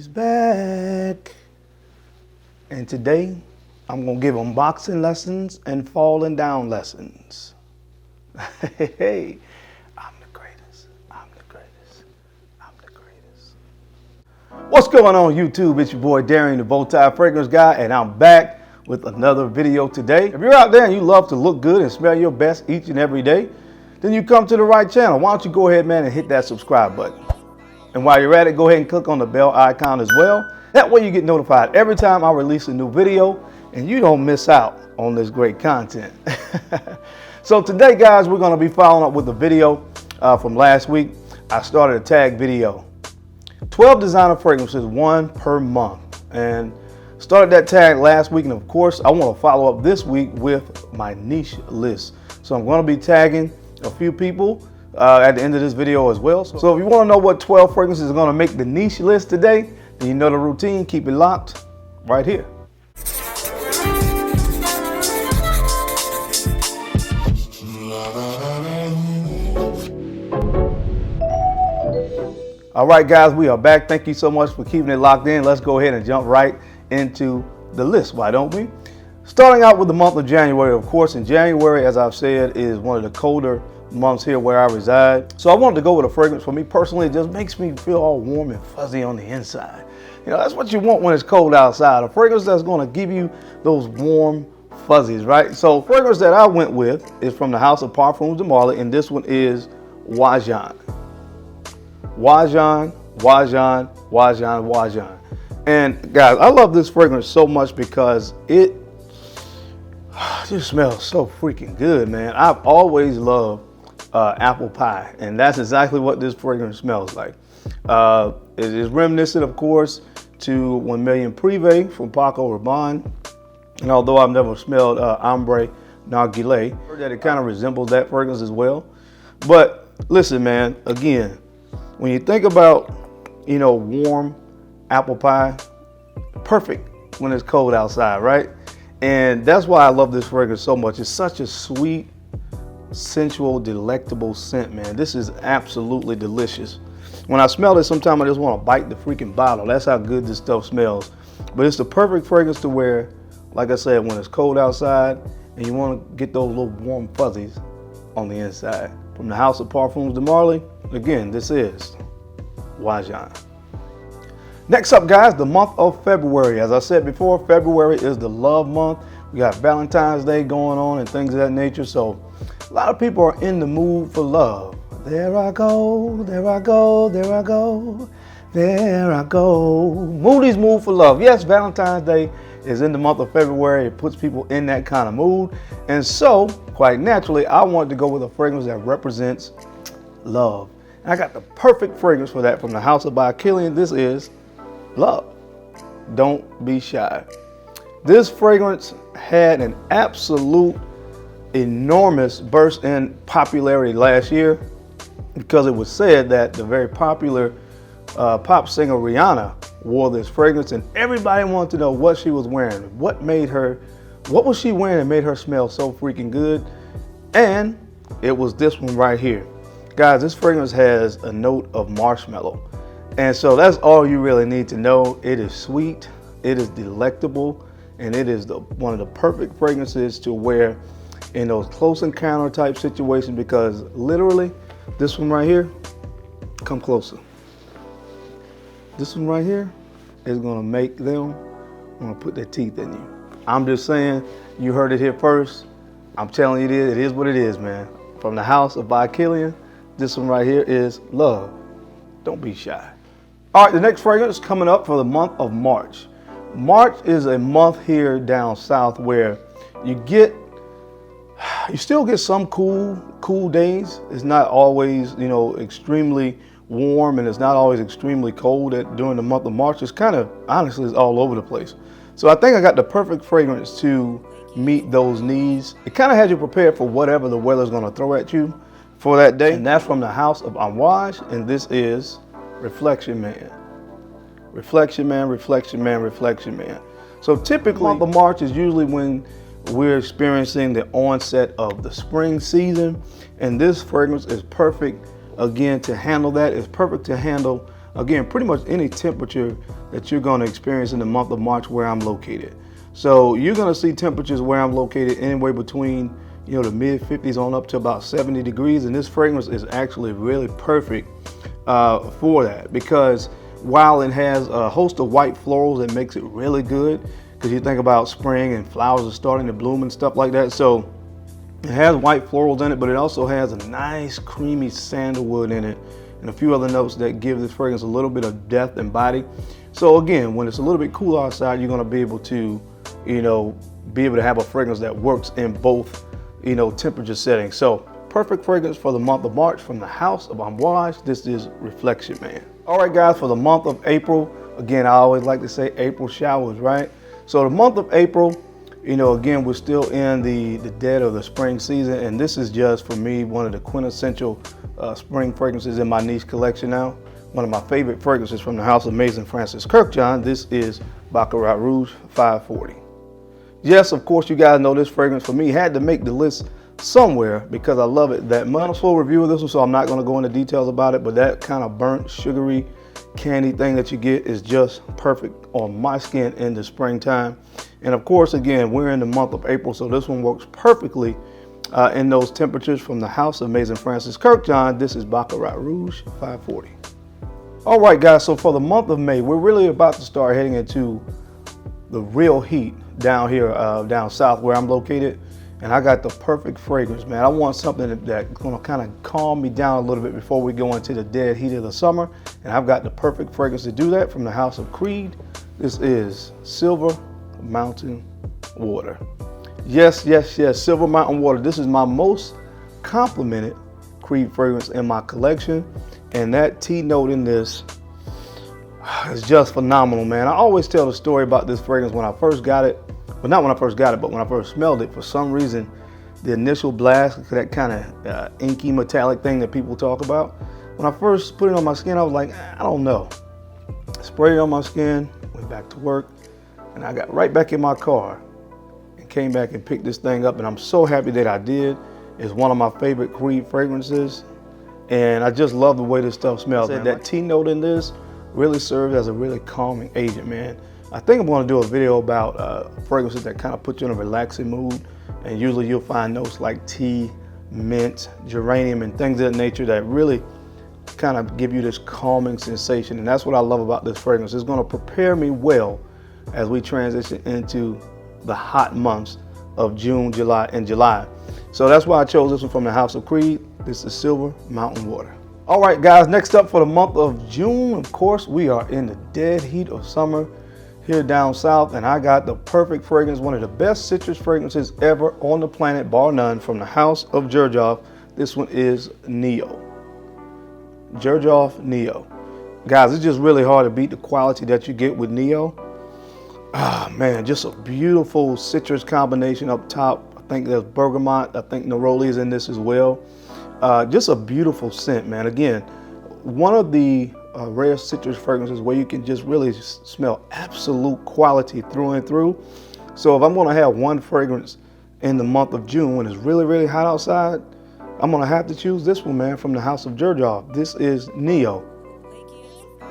He's back. And today, I'm gonna give unboxing lessons and falling down lessons. Hey, I'm the greatest. I'm the greatest. I'm the greatest. What's going on YouTube? It's your boy Darian, the BowTie Fragrance Guy, and I'm back with another video today. If you're out there and you love to look good and smell your best each and every day, then you come to the right channel. Why don't you go ahead, man, and hit that subscribe button. And while you're at it, go ahead and click on the bell icon as well. That way you get notified every time I release a new video and you don't miss out on this great content. So today, guys, we're gonna be following up with the video from last week. I started a tag video. 12 designer fragrances, one per month. And started that tag last week, and of course, I wanna follow up this week with my niche list. So I'm gonna be tagging a few people at the end of this video as well. So if you want to know what 12 fragrances are going to make the niche list today, then you know the routine. Keep it locked right here. All right, guys, we are back. Thank you so much for keeping it locked in. Let's go ahead and jump right into the list, why don't we? Starting out with the month of January, of course. In January, as I've said, is one of the colder months here where I reside. So I wanted to go with a fragrance. For me personally, it just makes me feel all warm and fuzzy on the inside. You know, that's what you want when it's cold outside. A fragrance that's going to give you those warm fuzzies, right? So the fragrance that I went with is from the House of Parfums de Marly, and this one is Wajan. Wajan, Wajan, Wajan, Wajan. And guys, I love this fragrance so much because it just smells so freaking good, man. I've always loved apple pie, and that's exactly what this fragrance smells like. It is reminiscent, of course, to 1 Million Privé from Paco Rabanne, and although I've never smelled Ambre Narguilé, I heard that it kind of resembles that fragrance as well. But listen, man, again, when you think about, you know, warm apple pie, perfect when it's cold outside, right? And that's why I love this fragrance so much. It's such a sweet, sensual, delectable scent, man. This is absolutely delicious. When I smell it, sometimes I just want to bite the freaking bottle. That's how good this stuff smells. But it's the perfect fragrance to wear, like I said, when it's cold outside and you want to get those little warm fuzzies on the inside. From the House of Parfums de Marly, again, this is Wajan. Next up, guys, the month of February. As I said before, February is the love month. We got Valentine's Day going on and things of that nature. So a lot of people are in the mood for love. There I go, there I go, there I go, there I go. Moody's mood for love. Yes, Valentine's Day is in the month of February. It puts people in that kind of mood. And so, quite naturally, I wanted to go with a fragrance that represents love. And I got the perfect fragrance for that from the House of BowTie. This is Love. Don't be shy. This fragrance had an absolute enormous burst in popularity last year because it was said that the very popular pop singer Rihanna wore this fragrance, and everybody wanted to know what she was wearing. What was she wearing that made her smell so freaking good? And it was this one right here. Guys, this fragrance has a note of marshmallow. And so that's all you really need to know. It is sweet, it is delectable, and it is one of the perfect fragrances to wear in those close encounter type situations, because literally this one right here, come closer. This one right here is gonna make them wanna put their teeth in you. I'm just saying, you heard it here first. I'm telling you, it is what it is, man. From the House of BowTie, this one right here is Love. Don't be shy. All right, the next fragrance coming up for the month of March. March is a month here down south where you still get some cool days. It's not always, you know, extremely warm, and it's not always extremely cold during the month of March. It's kind of, honestly, it's all over the place. So I think I got the perfect fragrance to meet those needs. It kind of has you prepared for whatever the weather's gonna throw at you for that day. And that's from the House of Amouage, and this is Reflection Man. Reflection Man, Reflection Man, Reflection Man. So typically, the month of March is usually when we're experiencing the onset of the spring season, and this fragrance is perfect again to handle that. It's perfect to handle again pretty much any temperature that you're going to experience in the month of March where I'm located. So you're going to see temperatures where I'm located anywhere between, you know, the mid 50s on up to about 70 degrees. And this fragrance is actually really perfect for that, because while it has a host of white florals that makes it really good, because you think about spring and flowers are starting to bloom and stuff like that. So it has white florals in it, but it also has a nice creamy sandalwood in it and a few other notes that give this fragrance a little bit of depth and body. So again, when it's a little bit cool outside, you're going to be able to, you know, be able to have a fragrance that works in both, you know, temperature settings. So perfect fragrance for the month of March from the House of Amouage. This is Reflection Man. All right, guys, for the month of April, again, I always like to say April showers, right? So the month of April, you know, again, we're still in the dead of the spring season, and this is just, for me, one of the quintessential spring fragrances in my niche collection now. One of my favorite fragrances from the House of Maison Francis Kurkdjian. This is Baccarat Rouge 540. Yes, of course, you guys know this fragrance for me had to make the list somewhere because I love it that much. Full review of this one, so I'm not going to go into details about it, but that kind of burnt, sugary, candy thing that you get is just perfect on my skin in the springtime. And of course, again, we're in the month of April, so this one works perfectly in those temperatures from the House of Maison Francis Kurkdjian. This is Baccarat Rouge 540. All right, guys, so for the month of May, we're really about to start heading into the real heat down here, down south where I'm located. And I got the perfect fragrance, man. I want something that's gonna kind of calm me down a little bit before we go into the dead heat of the summer. And I've got the perfect fragrance to do that from the House of Creed. This is Silver Mountain Water. Yes, yes, yes, Silver Mountain Water. This is my most complimented Creed fragrance in my collection. And that tea note in this is just phenomenal, man. I always tell the story about this fragrance when I first got it. Well, not when I first got it, but when I first smelled it. For some reason, the initial blast, that kind of inky metallic thing that people talk about. When I first put it on my skin, I was like, I don't know. Sprayed it on my skin, went back to work, and I got right back in my car and came back and picked this thing up. And I'm so happy that I did. It's one of my favorite Creed fragrances. And I just love the way this stuff smells. That tea note in this really serves as a really calming agent, man. I think I'm going to do a video about fragrances that kind of put you in a relaxing mood, and usually you'll find notes like tea, mint, geranium, and things of that nature that really kind of give you this calming sensation. And that's what I love about this fragrance. It's going to prepare me well as we transition into the hot months of June, July, and July. So that's why I chose this one from the House of Creed. This is Silver Mountain Water. All right, guys, next up for the month of June, of course, we are in the dead heat of summer here down south, and I got the perfect fragrance, one of the best citrus fragrances ever on the planet, bar none, from the House of Xerjoff. This one is Neo. Xerjoff Neo. Guys, it's just really hard to beat the quality that you get with Neo. Ah, man, just a beautiful citrus combination up top. I think there's bergamot. I think neroli is in this as well. Just a beautiful scent, man. Again, one of the rare citrus fragrances where you can just really smell absolute quality through and through. So if I'm going to have one fragrance in the month of June when it's really, really hot outside, I'm going to have to choose this one, man, from the House of Xerjoff. This is Neo,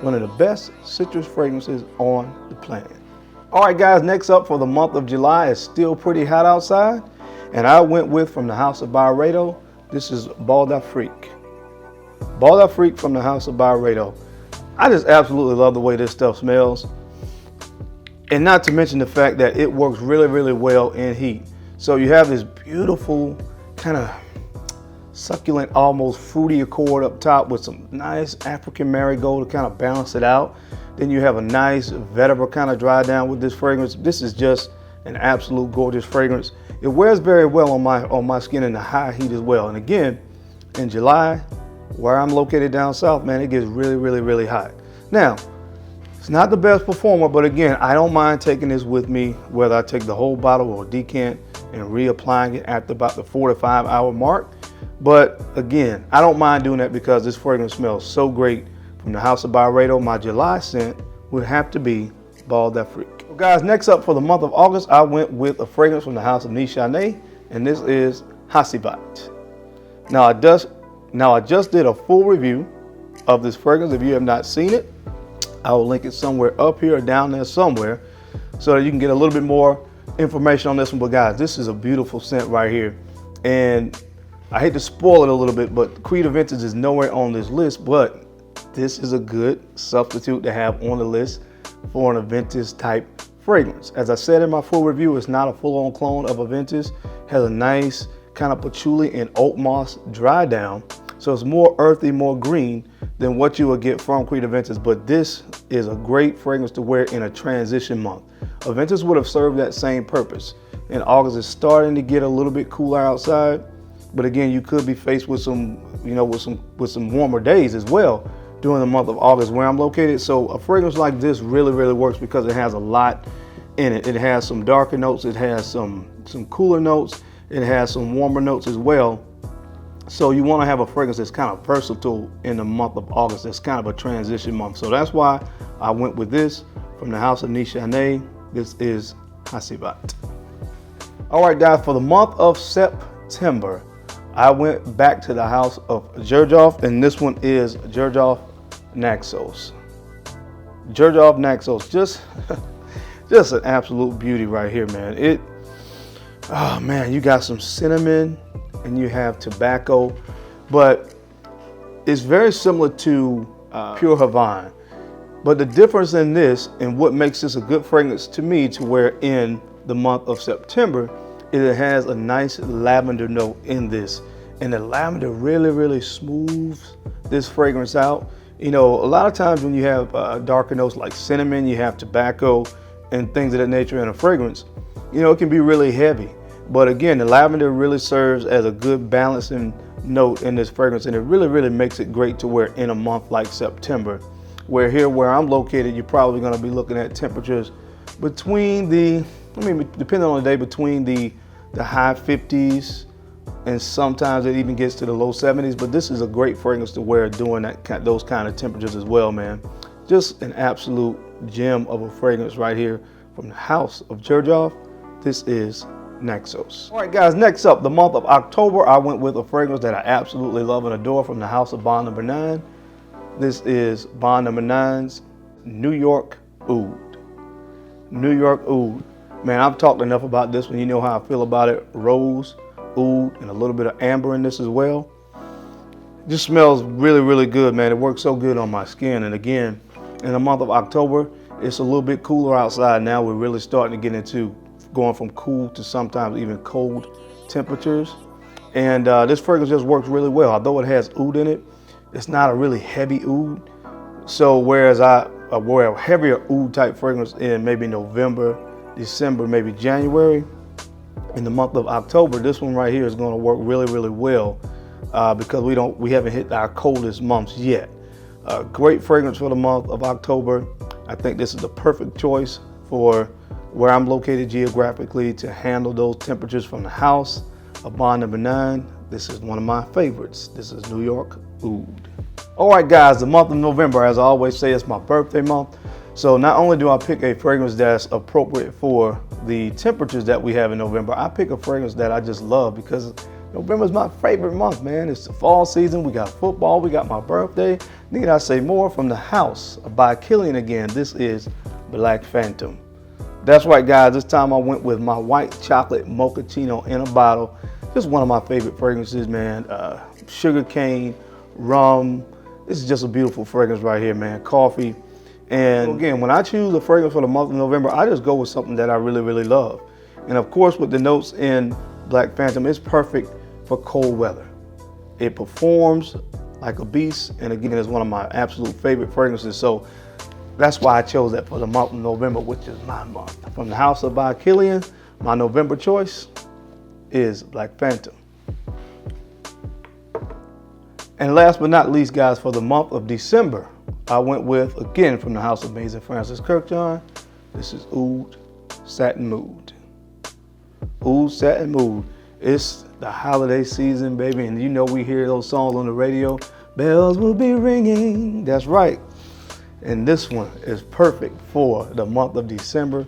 one of the best citrus fragrances on the planet. All right, guys, next up for the month of July, it's still pretty hot outside, and I went with, from the House of Byredo, this is Bal d'Afrique. Bal d'Afrique from the House of Byredo. I just absolutely love the way this stuff smells. And not to mention the fact that it works really, really well in heat. So you have this beautiful kind of succulent, almost fruity accord up top with some nice African marigold to kind of balance it out. Then you have a nice vetiver kind of dry down with this fragrance. This is just an absolute gorgeous fragrance. It wears very well on my skin in the high heat as well. And again, in July, where I'm located down south, man, it gets really, really, really hot. Now, it's not the best performer, but again, I don't mind taking this with me, whether I take the whole bottle or decant and reapplying it after about the 4 to 5 hour mark. But again, I don't mind doing that because this fragrance smells so great. From the House of Byredo, my July scent would have to be Bal d'Afrique. Well, guys, next up for the month of August, I went with a fragrance from the House of Nichane, and this is Hasivat. Now I just did a full review of this fragrance. If you have not seen it, I will link it somewhere up here or down there somewhere so that you can get a little bit more information on this one. But guys, this is a beautiful scent right here. And I hate to spoil it a little bit, but Creed Aventus is nowhere on this list, but this is a good substitute to have on the list for an Aventus type fragrance. As I said in my full review, it's not a full-on clone of Aventus. Has a nice kind of patchouli and oak moss dry down. So it's more earthy, more green than what you would get from Creed Aventus. But this is a great fragrance to wear in a transition month. Aventus would have served that same purpose. In August, it's starting to get a little bit cooler outside. But again, you could be faced with some, with some warmer days as well during the month of August where I'm located. So a fragrance like this really, really works because it has a lot in it. It has some darker notes. It has some cooler notes. It has some warmer notes as well. So you want to have a fragrance that's kind of versatile in the month of August. That's kind of a transition month. So that's why I went with this from the House of Nichane. This is Hasivat. All right, guys, for the month of September, I went back to the house of Xerjoff, and this one is Xerjoff Naxos. Xerjoff Naxos, just an absolute beauty right here, man. Oh man, you got some cinnamon and you have tobacco, but it's very similar to Pure Havana. But the difference in this and what makes this a good fragrance to me to wear in the month of September is it has a nice lavender note in this. And the lavender really, really smooths this fragrance out. A lot of times when you have darker notes like cinnamon, you have tobacco and things of that nature in a fragrance, it can be really heavy. But again, the lavender really serves as a good balancing note in this fragrance, and it really, really makes it great to wear in a month like September. Where I'm located, you're probably going to be looking at temperatures between depending on the day, between the high 50s, and sometimes it even gets to the low 70s. But this is a great fragrance to wear during those kind of temperatures as well, man. Just an absolute gem of a fragrance right here from the house of Xerjoff. This is Naxos. All right, guys, next up, the month of October, I went with a fragrance that I absolutely love and adore from the house of Bond Number 9. This is Bond Number 9's New York Oud. New York Oud. Man, I've talked enough about this one. You know how I feel about it. Rose, oud, and a little bit of amber in this as well. It just smells really, really good, man. It works so good on my skin. And again, in the month of October, it's a little bit cooler outside now. We're really starting to get into going from cool to sometimes even cold temperatures. And this fragrance just works really well. Although it has oud in it, it's not a really heavy oud. So whereas I wear a heavier oud type fragrance in maybe November, December, maybe January, in the month of October, this one right here is going to work really, really well because we haven't hit our coldest months yet. Great fragrance for the month of October. I think this is the perfect choice for where I'm located geographically to handle those temperatures from the house of Bond Number 9. This is one of my favorites. This is New York Oud. All right, guys, the month of November, as I always say, it's my birthday month. So not only do I pick a fragrance that's appropriate for the temperatures that we have in November, I pick a fragrance that I just love because November is my favorite month, man. It's the fall season. We got football. We got my birthday. Need I say more? From the house by Killian again. This is Black Phantom. That's right, guys. This time I went with my white chocolate mochaccino in a bottle. Just one of my favorite fragrances, man. Sugar cane, rum. This is just a beautiful fragrance right here, man. Coffee. And again, when I choose a fragrance for the month of November, I just go with something that I really, really love. And of course, with the notes in Black Phantom, it's perfect for cold weather. It performs like a beast. And again, it's one of my absolute favorite fragrances. So that's why I chose that for the month of November, which is my month. From the house of by Killian, my November choice is Black Phantom. And last but not least, guys, for the month of December, I went with, again, from the house of Maison Francis Kurkdjian, this is Oud Satin Mood. Oud Satin Mood. It's the holiday season, baby, and you know we hear those songs on the radio. Bells will be ringing. That's right. And this one is perfect for the month of December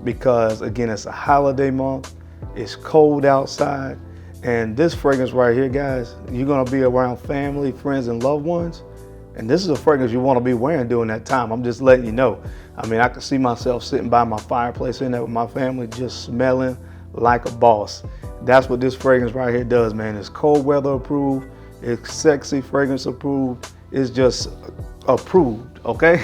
because, again, it's a holiday month. It's cold outside. And this fragrance right here, guys, you're going to be around family, friends, and loved ones. And this is a fragrance you want to be wearing during that time. I'm just letting you know. I mean, I can see myself sitting by my fireplace in there with my family, just smelling like a boss. That's what this fragrance right here does, man. It's cold weather approved. It's sexy fragrance approved. It's just approved, okay?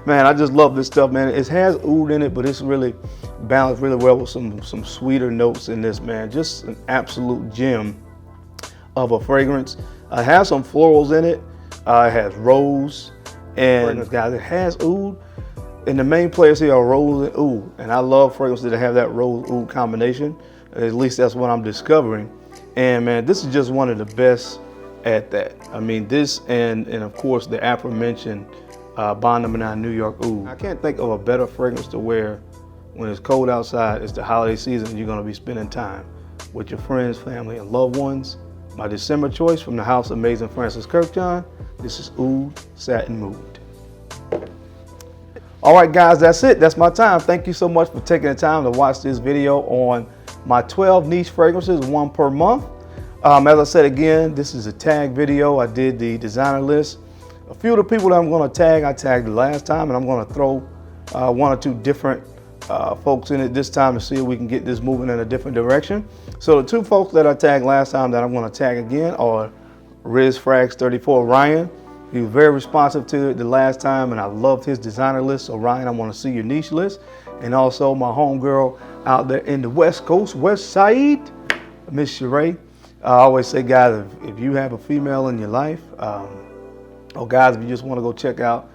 Man, I just love this stuff, man. It has oud in it, but it's really balanced really well with some sweeter notes in this, man. Just an absolute gem of a fragrance. It has some florals in it. It has rose, and guys, it has oud. And the main players here are rose and oud. And I love fragrances that have that rose oud combination. At least that's what I'm discovering. And man, this is just one of the best at that. I mean, this and of course the aforementioned Bond Number 9 New York Oud. I can't think of a better fragrance to wear when it's cold outside. It's the holiday season and you're gonna be spending time with your friends, family, and loved ones. My December choice from the House of Amazing Francis Kirkjohn. This is Oud Satin Mood. All right, guys, that's it. That's my time. Thank you so much for taking the time to watch this video on my 12 niche fragrances, one per month. As I said again, this is a tag video. I did the designer list. A few of the people that I'm going to tag, I tagged the last time, and I'm going to throw one or two different folks in it this time to see if we can get this moving in a different direction. So the two folks that I tagged last time that I'm going to tag again are RizFrags34 Ryan. He was very responsive to it the last time, and I loved his designer list. So Ryan, I want to see your niche list. And also my homegirl out there in the West Coast, West Side, Miss Sheree. I always say, guys, if you have a female in your life, or guys, if you just want to go check out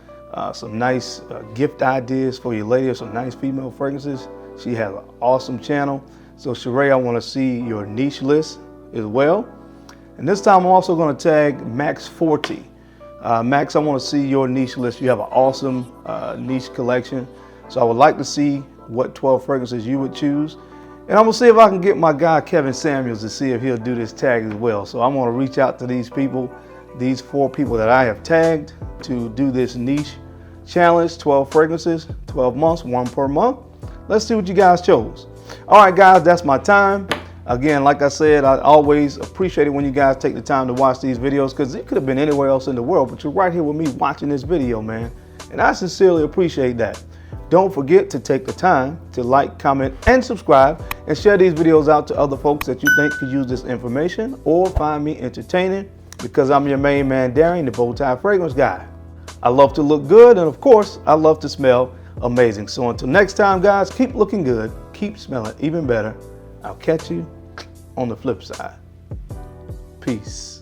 some nice gift ideas for your lady or some nice female fragrances, she has an awesome channel. So Sheree, I want to see your niche list as well. And this time I'm also going to tag Max40. Max, I want to see your niche list. You have an awesome niche collection. So I would like to see what 12 fragrances you would choose. And I'm going to see if I can get my guy Kevin Samuels to see if he'll do this tag as well. So I'm going to reach out to these people, these 4 people that I have tagged to do this niche challenge, 12 fragrances, 12 months, one per month. Let's see what you guys chose. All right, guys, that's my time. Again, like I said, I always appreciate it when you guys take the time to watch these videos, because it could have been anywhere else in the world, but you're right here with me watching this video, man. And I sincerely appreciate that. Don't forget to take the time to like, comment, and subscribe, and share these videos out to other folks that you think could use this information or find me entertaining, because I'm your main man, Darian, the BowTie Fragrance Guy. I love to look good, and of course, I love to smell amazing. So until next time, guys, keep looking good, keep smelling even better. I'll catch you on the flip side. Peace.